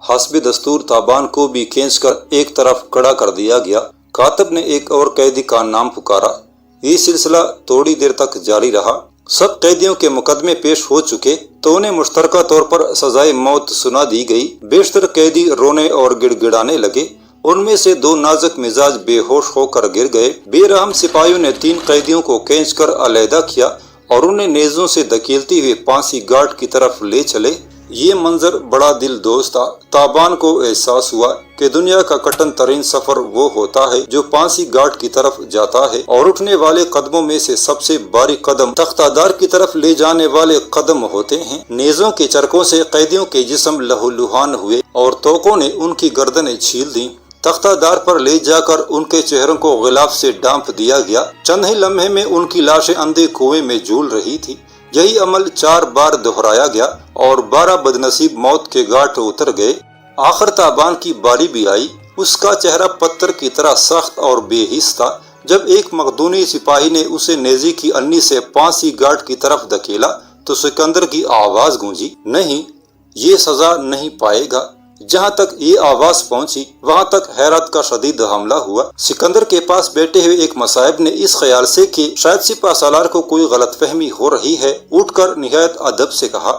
حسب دستور تابان کو بھی کھینچ کر ایک طرف کھڑا کر دیا گیا۔ کاتب نے ایک اور قیدی کا نام پکارا۔ یہ سلسلہ تھوڑی دیر تک جاری رہا۔ سب قیدیوں کے مقدمے پیش ہو چکے تو انہیں مشترکہ طور پر سزائے موت سنا دی گئی۔ بیشتر قیدی رونے اور گڑ گڑانے لگے۔ ان میں سے 2 نازک مزاج بے ہوش ہو کر گر گئے۔ بے رحم سپاہیوں نے 3 قیدیوں کو کھینچ کر علیحدہ کیا اور انہیں نیزوں سے دھکیلتے ہوئے پھانسی گھاٹ کی طرف لے چلے۔ یہ منظر بڑا دل دوز تھا۔ تابان کو احساس ہوا کہ دنیا کا کٹن ترین سفر وہ ہوتا ہے جو پھانسی گھاٹ کی طرف جاتا ہے، اور اٹھنے والے قدموں میں سے سب سے بھاری قدم تختہ دار کی طرف لے جانے والے قدم ہوتے ہیں۔ نیزوں کے چرکوں سے قیدیوں کے جسم لہو لہان ہوئے اور توقوں نے ان کی گردنیں چھیل دیں۔ تختہ دار پر لے جا کر ان کے چہروں کو غلاف سے ڈانپ دیا گیا۔ چند ہی لمحے میں ان کی لاشیں اندھے کنویں میں جھول رہی تھی۔ یہی عمل 4 بار دہرایا گیا اور 12 بدنصیب موت کے گھاٹ اتر گئے۔ آخر تابان کی باری بھی آئی۔ اس کا چہرہ پتھر کی طرح سخت اور بے حس تھا۔ جب ایک مقدونی سپاہی نے اسے نیزے کی انی سے پھانسی گھاٹ کی طرف دھکیلا تو سکندر کی آواز گونجی، نہیں، یہ سزا نہیں پائے گا۔ جہاں تک یہ آواز پہنچی وہاں تک حیرت کا شدید حملہ ہوا۔ سکندر کے پاس بیٹھے ہوئے ایک مصائب نے اس خیال سے کہ شاید سپہ سالار کو کوئی غلط فہمی ہو رہی ہے، اٹھ کر نہایت ادب سے کہا،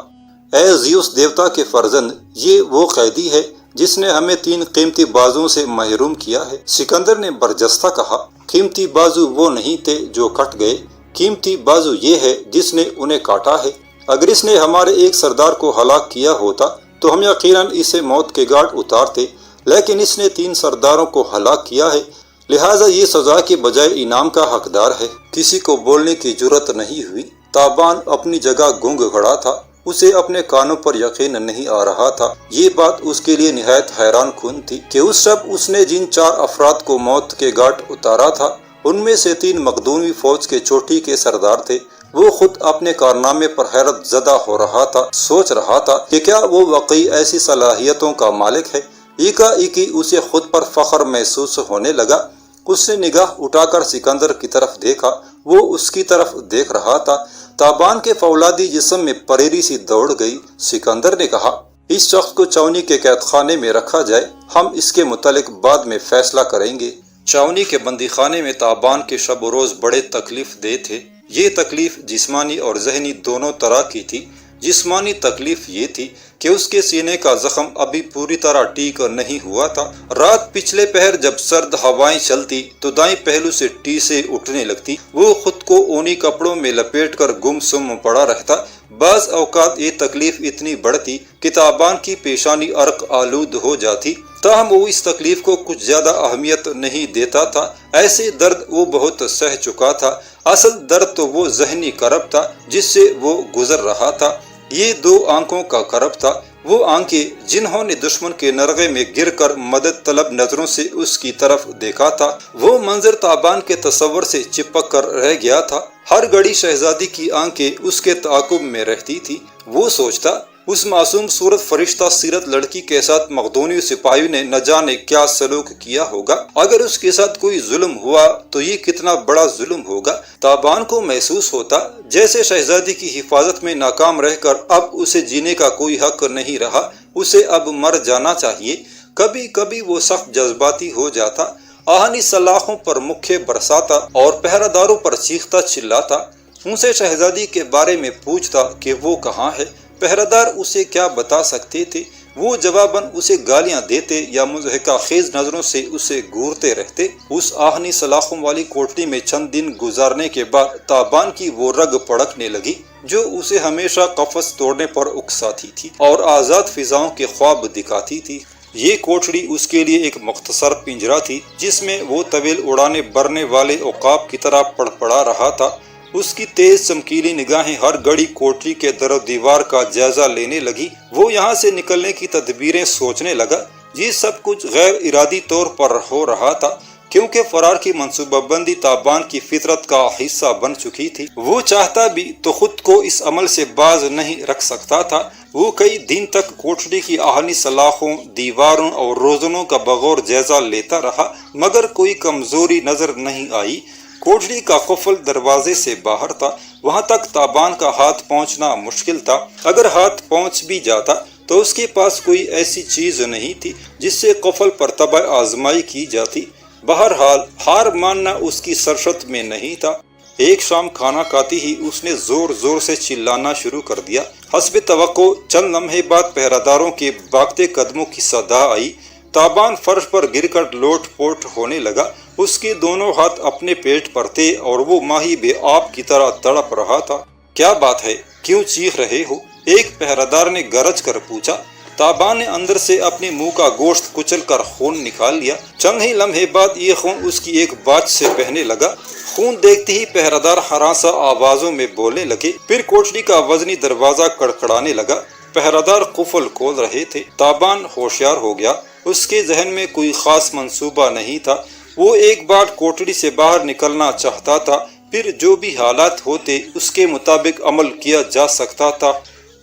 اے زیوس دیوتا کے فرزند، یہ وہ قیدی ہے جس نے ہمیں 3 قیمتی بازوں سے محروم کیا ہے۔ سکندر نے برجستہ کہا، قیمتی بازو وہ نہیں تھے جو کٹ گئے، قیمتی بازو یہ ہے جس نے انہیں کاٹا ہے۔ اگر اس نے ہمارے ایک سردار کو ہلاک کیا ہوتا تو ہم یقیناً اسے موت کے گھاٹ اتارتے، لیکن اس نے 3 سرداروں کو ہلاک کیا ہے، لہٰذا یہ سزا کے بجائے انعام کا حقدار ہے۔ کسی کو بولنے کی جرت نہیں ہوئی۔ تابان اپنی جگہ گنگ کھڑا تھا۔ اسے اپنے کانوں پر یقین نہیں آ رہا تھا۔ یہ بات اس کے لیے نہایت حیران کن تھی کہ اس شب اس نے جن 4 افراد کو موت کے گھاٹ اتارا تھا ان میں سے 3 مقدونی فوج کے چوٹی کے سردار تھے۔ وہ خود اپنے کارنامے پر حیرت زدہ ہو رہا تھا، سوچ رہا تھا کہ کیا وہ واقعی ایسی صلاحیتوں کا مالک ہے۔ ایکا-ایکی اسے خود پر فخر محسوس ہونے لگا۔ اس نے نگاہ اٹھا کر سکندر کی طرف دیکھا، وہ اس کی طرف دیکھ رہا تھا۔ تابان کے فولادی جسم میں پریری سی دوڑ گئی۔ سکندر نے کہا، اس شخص کو چھاؤنی کے قید خانے میں رکھا جائے، ہم اس کے متعلق بعد میں فیصلہ کریں گے۔ چھاؤنی کے بندی خانے میں تابان کے شب و روز بڑے تکلیف دہ تھے۔ یہ تکلیف جسمانی اور ذہنی دونوں طرح کی تھی۔ جسمانی تکلیف یہ تھی کہ اس کے سینے کا زخم ابھی پوری طرح ٹھیک نہیں ہوا تھا۔ رات پچھلے پہر جب سرد ہوائیں چلتی تو دائیں پہلو سے ٹیسیں اٹھنے لگتی۔ وہ خود کو اونی کپڑوں میں لپیٹ کر گم سم پڑا رہتا۔ بعض اوقات یہ تکلیف اتنی بڑھتی کہ تابان کی پیشانی عرق آلود ہو جاتی، تاہم وہ اس تکلیف کو کچھ زیادہ اہمیت نہیں دیتا تھا۔ ایسے درد وہ بہت سہ چکا تھا۔ اصل درد تو وہ ذہنی کرب تھا جس سے وہ گزر رہا تھا۔ یہ 2 آنکھوں کا کرب تھا۔ وہ آنکھیں جنہوں نے دشمن کے نرغے میں گر کر مدد طلب نظروں سے اس کی طرف دیکھا تھا۔ وہ منظر تابان کے تصور سے چپک کر رہ گیا تھا۔ ہر گھڑی شہزادی کی آنکھیں اس کے تعاقب میں رہتی تھی۔ وہ سوچتا، اس معصوم صورت فرشتہ سیرت لڑکی کے ساتھ مقدونی سپاہیوں نے نہ جانے کیا سلوک کیا ہوگا۔ اگر اس کے ساتھ کوئی ظلم ہوا تو یہ کتنا بڑا ظلم ہوگا۔ تابان کو محسوس ہوتا جیسے شہزادی کی حفاظت میں ناکام رہ کر اب اسے جینے کا کوئی حق نہیں رہا، اسے اب مر جانا چاہیے۔ کبھی کبھی وہ سخت جذباتی ہو جاتا، آہنی سلاخوں پر مکھے برساتا اور پہرہ داروں پر چیختا چلاتا۔ ان سے شہزادی کے بارے میں پوچھتا کہ وہ کہاں ہے۔ پہرہ دار اسے کیا بتا سکتے تھے؟ وہ جواباً اسے گالیاں دیتے یا مضحکہ خیز نظروں سے اسے گھورتے رہتے۔ اس آہنی سلاخوں والی کوٹری میں چند دن گزارنے کے بعد تابان کی وہ رگ پڑکنے لگی جو اسے ہمیشہ قفس توڑنے پر اکساتی تھی اور آزاد فضاؤں کے خواب دکھاتی تھی۔ یہ کوٹڑی اس کے لیے ایک مختصر پنجرہ تھی جس میں وہ طویل اڑانے بھرنے والے عقاب کی طرح پڑپڑا رہا تھا۔ اس کی تیز چمکیلی نگاہیں ہر گھڑی کوٹری کے در و دیوار کا جائزہ لینے لگی۔ وہ یہاں سے نکلنے کی تدبیریں سوچنے لگا۔ یہ سب کچھ غیر ارادی طور پر ہو رہا تھا کیونکہ فرار کی منصوبہ بندی تابان کی فطرت کا حصہ بن چکی تھی۔ وہ چاہتا بھی تو خود کو اس عمل سے باز نہیں رکھ سکتا تھا۔ وہ کئی دن تک کوٹری کی آہنی سلاخوں، دیواروں اور روزنوں کا بغور جائزہ لیتا رہا مگر کوئی کمزوری نظر نہیں آئی۔ کوٹری کا قفل دروازے سے باہر تھا، وہاں تک تابان کا ہاتھ پہنچنا مشکل تھا۔ اگر ہاتھ پہنچ بھی جاتا تو اس کے پاس کوئی ایسی چیز نہیں تھی جس سے قفل پر تبع آزمائی کی جاتی۔ بہرحال ہار ماننا اس کی سرشت میں نہیں تھا۔ ایک شام کھانا کھاتے ہی اس نے زور زور سے چلانا شروع کر دیا۔ حسب توقع چند لمحے بعد پہراداروں کے بھاگتے قدموں کی صدا آئی۔ تابان فرش پر گر کر لوٹ پوٹ ہونے لگا۔ اس کے دونوں ہاتھ اپنے پیٹ پر تھے اور وہ ماہی بے آب کی طرح تڑپ رہا تھا۔ کیا بات ہے، کیوں چیخ رہے ہو؟ ایک پہرادار نے گرج کر پوچھا۔ تابان نے اندر سے اپنے منہ کا گوشت کچل کر خون نکال لیا۔ چند ہی لمحے بعد یہ خون اس کی ایک باچھ سے بہنے لگا۔ خون دیکھتے ہی پہرادار ہراساں آوازوں میں بولنے لگے۔ پھر کوٹری کا وزنی دروازہ کڑکڑانے لگا۔ پہرادار قفل کھول رہے تھے۔ تابان ہوشیار ہو گیا۔ اس کے ذہن میں کوئی خاص منصوبہ نہیں تھا۔ وہ ایک بار کوٹری سے باہر نکلنا چاہتا تھا، پھر جو بھی حالات ہوتے اس کے مطابق عمل کیا جا سکتا تھا۔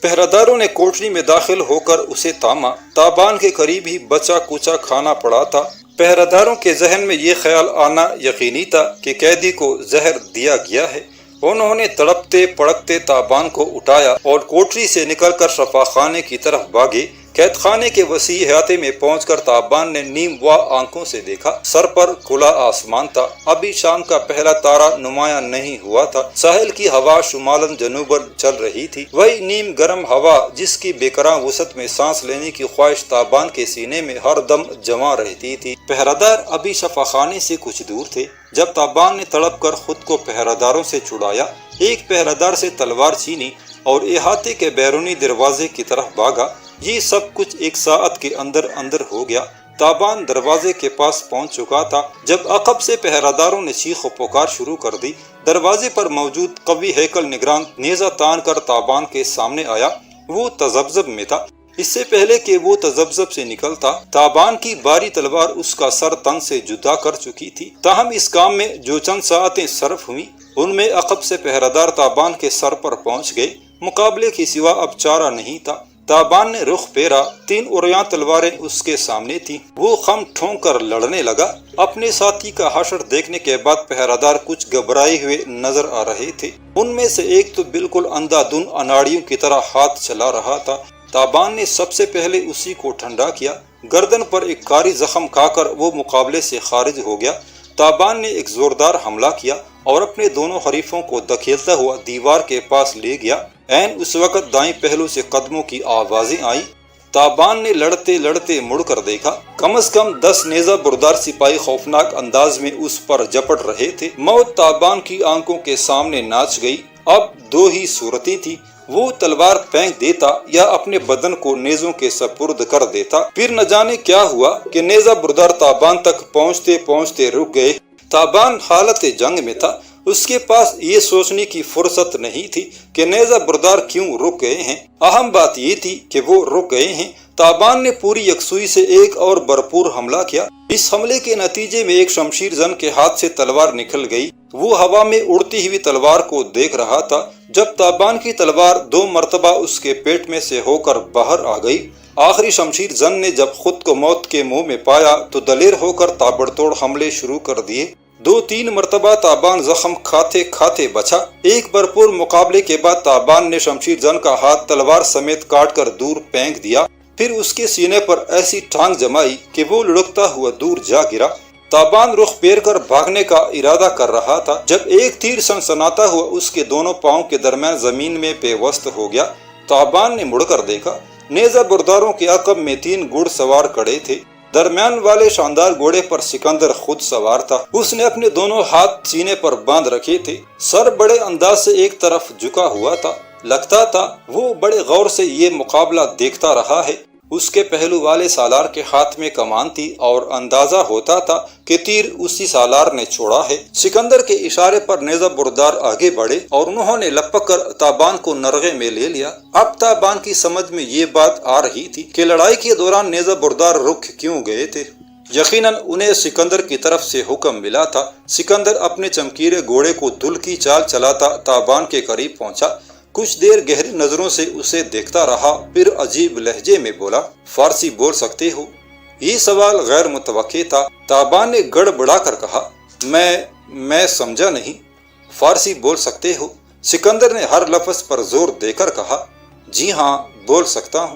پہراداروں نے کوٹری میں داخل ہو کر اسے تاما۔ تابان کے قریب ہی بچا کچا کھانا پڑا تھا۔ پہراداروں کے ذہن میں یہ خیال آنا یقینی تھا کہ قیدی کو زہر دیا گیا ہے۔ انہوں نے تڑپتے پڑکتے تابان کو اٹھایا اور کوٹری سے نکل کر شفاخانے کی طرف بھاگے۔ قید خانے کے وسیع احاطے میں پہنچ کر تابان نے نیم وا آنکھوں سے دیکھا۔ سر پر کھلا آسمان تھا۔ ابھی شام کا پہلا تارا نمایاں نہیں ہوا تھا۔ ساحل کی ہوا شمالن جنوبن چل رہی تھی۔ وہی نیم گرم ہوا جس کی بے قرار وسعت میں سانس لینے کی خواہش تابان کے سینے میں ہر دم جمع رہتی تھی۔ پہرادار ابھی شفاخانے سے کچھ دور تھے جب تابان نے تڑپ کر خود کو پہراداروں سے چھڑایا۔ ایک پہرادار سے تلوار چھینی اور احاطے کے بیرونی دروازے کی طرف بھاگا۔ یہ سب کچھ ایک ساعت کے اندر اندر ہو گیا۔ تابان دروازے کے پاس پہنچ چکا تھا جب عقب سے پہراداروں نے چیخ و پکار شروع کر دی۔ دروازے پر موجود قوی ہیکل نگران نیزہ تان کر تابان کے سامنے آیا۔ وہ تذبذب میں تھا۔ اس سے پہلے کہ وہ تذبذب سے نکلتا، تابان کی باری تلوار اس کا سر تن سے جدا کر چکی تھی۔ تاہم اس کام میں جو چند ساعتیں صرف ہوئیں ان میں عقب سے پہرادار تابان کے سر پر پہنچ گئے۔ مقابلے کے سوا اب چارہ نہیں تھا۔ تابان نے رخ پھیرا۔ 3 عریاں تلواریں اس کے سامنے تھیں۔ وہ خم ٹھونک کر لڑنے لگا۔ اپنے ساتھی کا حشر دیکھنے کے بعد پہرادار کچھ گھبرائے ہوئے نظر آ رہے تھے۔ ان میں سے ایک تو بالکل اندھا دھن اناڑیوں کی طرح ہاتھ چلا رہا تھا۔ تابان نے سب سے پہلے اسی کو ٹھنڈا کیا۔ گردن پر ایک کاری زخم کھا کر وہ مقابلے سے خارج ہو گیا۔ تابان نے ایک زوردار حملہ کیا اور اپنے دونوں حریفوں کو دھکیلتا ہوا دیوار کے پاس لے گیا۔ عین اس وقت دائیں پہلو سے قدموں کی آوازیں آئیں۔ تابان نے لڑتے لڑتے مڑ کر دیکھا۔ کم از کم 10 نیزہ بردار سپاہی خوفناک انداز میں اس پر جپٹ رہے تھے۔ موت تابان کی آنکھوں کے سامنے ناچ گئی۔ اب 2 ہی صورتیں تھیں، وہ تلوار پھینک دیتا یا اپنے بدن کو نیزوں کے سپرد کر دیتا۔ پھر نہ جانے کیا ہوا کہ نیزہ بردار تابان تک پہنچتے پہنچتے رک گئے۔ تابان حالت جنگ میں تھا۔ اس کے پاس یہ سوچنے کی فرصت نہیں تھی کہ نیزہ بردار کیوں رک گئے ہیں۔ اہم بات یہ تھی کہ وہ رک گئے ہیں۔ تابان نے پوری یکسوئی سے ایک اور بھرپور حملہ کیا۔ اس حملے کے نتیجے میں ایک شمشیر زن کے ہاتھ سے تلوار نکل گئی۔ وہ ہوا میں اڑتی ہوئی تلوار کو دیکھ رہا تھا جب تابان کی تلوار 2 مرتبہ اس کے پیٹ میں سے ہو کر باہر آ گئی۔ آخری شمشیر زن نے جب خود کو موت کے منہ میں پایا تو دلیر ہو کر تابڑ توڑ حملے شروع کر دیے۔ 2-3 مرتبہ تابان زخم کھاتے کھاتے بچا۔ ایک بھرپور مقابلے کے بعد تابان نے شمشیر زن کا ہاتھ تلوار سمیت کاٹ کر دور پھینک دیا۔ پھر اس کے سینے پر ایسی ٹانگ جمائی کہ وہ لڑکتا ہوا دور جا گرا۔ تابان رخ پھیر کر بھاگنے کا ارادہ کر رہا تھا جب ایک تیر سنسناتا ہوا اس کے دونوں پاؤں کے درمیان زمین میں پیوست ہو گیا۔ تابان نے مڑ کر دیکھا۔ نیزہ برداروں کے عقب میں 3 گھڑ سوار کھڑے تھے۔ درمیان والے شاندار گھوڑے پر سکندر خود سوار تھا۔ اس نے اپنے دونوں ہاتھ سینے پر باندھ رکھے تھے۔ سر بڑے انداز سے ایک طرف جھکا ہوا تھا۔ لگتا تھا وہ بڑے غور سے یہ مقابلہ دیکھتا رہا ہے۔ اس کے پہلو والے سالار کے ہاتھ میں کمان تھی اور اندازہ ہوتا تھا کہ تیر اسی سالار نے چھوڑا ہے۔ سکندر کے اشارے پر نیزہ بردار آگے بڑھے اور انہوں نے لپک کر تابان کو نرغے میں لے لیا۔ اب تابان کی سمجھ میں یہ بات آ رہی تھی کہ لڑائی کے دوران نیزہ بردار رک کیوں گئے تھے۔ یقیناً انہیں سکندر کی طرف سے حکم ملا تھا۔ سکندر اپنے چمکیلے گھوڑے کو دھل کی چال چلاتا تابان کے قریب پہنچا۔ کچھ دیر گہری نظروں سے اسے دیکھتا رہا، پھر عجیب لہجے میں بولا، فارسی بول سکتے ہو؟ یہ سوال غیر متوقع تھا۔ تابان نے گڑبڑا کر کہا، میں سمجھا نہیں۔ فارسی بول سکتے ہو؟ سکندر نے ہر لفظ پر زور دے کر کہا، جی ہاں بول سکتا ہوں۔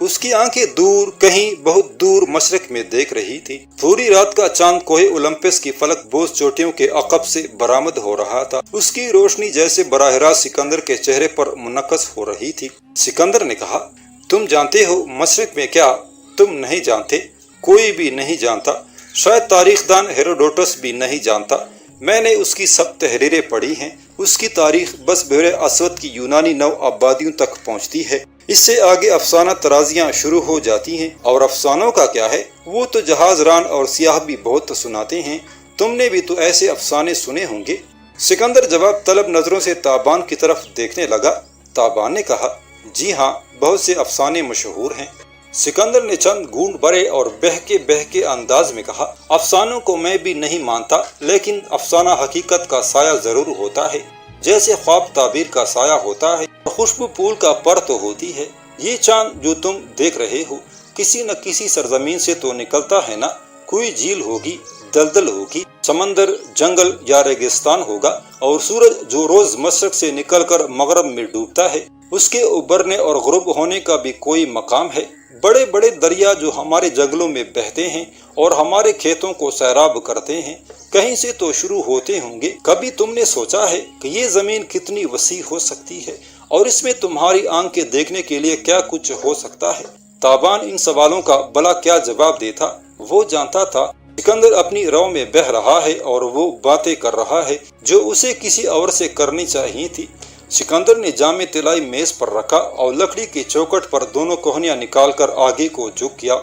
اس کی آنکھیں دور کہیں بہت دور مشرق میں دیکھ رہی تھی۔ پوری رات کا چاند کوہ اولمپس کی فلک بوز چوٹیوں کے عقب سے برآمد ہو رہا تھا۔ اس کی روشنی جیسے براہ راست سکندر کے چہرے پر منعکس ہو رہی تھی۔ سکندر نے کہا، تم جانتے ہو مشرق میں کیا؟ تم نہیں جانتے، کوئی بھی نہیں جانتا، شاید تاریخ دان ہیروڈوٹس بھی نہیں جانتا۔ میں نے اس کی سب تحریریں پڑھی ہیں۔ اس کی تاریخ بس بحر اسود کی یونانی نو آبادیوں تک پہنچتی ہے۔ اس سے آگے افسانہ ترازیاں شروع ہو جاتی ہیں، اور افسانوں کا کیا ہے، وہ تو جہاز ران اور سیاح بھی بہت سناتے ہیں۔ تم نے بھی تو ایسے افسانے سنے ہوں گے۔ سکندر جواب طلب نظروں سے تابان کی طرف دیکھنے لگا۔ تابان نے کہا، جی ہاں، بہت سے افسانے مشہور ہیں۔ سکندر نے چند گھونٹ بھرے اور بہکے انداز میں کہا، افسانوں کو میں بھی نہیں مانتا، لیکن افسانہ حقیقت کا سایہ ضرور ہوتا ہے، جیسے خواب تعبیر کا سایہ ہوتا ہے، اور خوشبو پھول کا پر تو ہوتی ہے۔ یہ چاند جو تم دیکھ رہے ہو، کسی نہ کسی سرزمین سے تو نکلتا ہے نا، کوئی جھیل ہوگی، دلدل ہوگی، سمندر، جنگل یا ریگستان ہوگا، اور سورج جو روز مشرق سے نکل کر مغرب میں ڈوبتا ہے، اس کے ابھرنے اور غروب ہونے کا بھی کوئی مقام ہے۔ بڑے بڑے دریا جو ہمارے جنگلوں میں بہتے ہیں اور ہمارے کھیتوں کو سیراب کرتے ہیں، کہیں سے تو شروع ہوتے ہوں گے۔ کبھی تم نے سوچا ہے کہ یہ زمین کتنی وسیع ہو سکتی ہے، اور اس میں تمہاری آنکھ کے دیکھنے کے لیے کیا کچھ ہو سکتا ہے؟ تابان ان سوالوں کا بھلا کیا جواب دیتا؟ وہ جانتا تھا سکندر اپنی رو میں بہہ رہا ہے، اور وہ باتیں کر رہا ہے جو اسے کسی اور سے کرنی چاہیے تھی۔ سکندر نے جام طلائی میز پر رکھا اور لکڑی کی چوکٹ پر دونوں کوہنیاں نکال کر آگے کو جھک کیا۔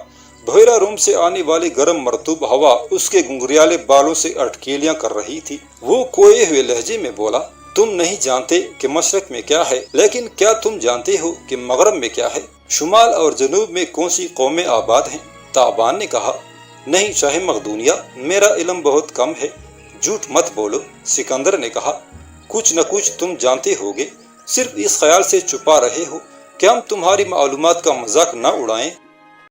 بحیرہ روم سے آنے والی گرم مرطوب ہوا اس کے گنگریالے بالوں سے اٹکیلیاں کر رہی تھی۔ وہ کھوئے ہوئے لہجے میں بولا، تم نہیں جانتے کہ مشرق میں کیا ہے، لیکن کیا تم جانتے ہو کہ مغرب میں کیا ہے؟ شمال اور جنوب میں کون سی قومیں آباد ہیں؟ تابان نے کہا، نہیں شاہ مقدونیہ، میرا علم بہت کم ہے۔ جھوٹ مت بولو، سکندر نے کہا، کچھ نہ کچھ تم جانتے ہوگے، صرف اس خیال سے چھپا رہے ہو کہ ہم تمہاری معلومات کا مذاق نہ اڑائیں۔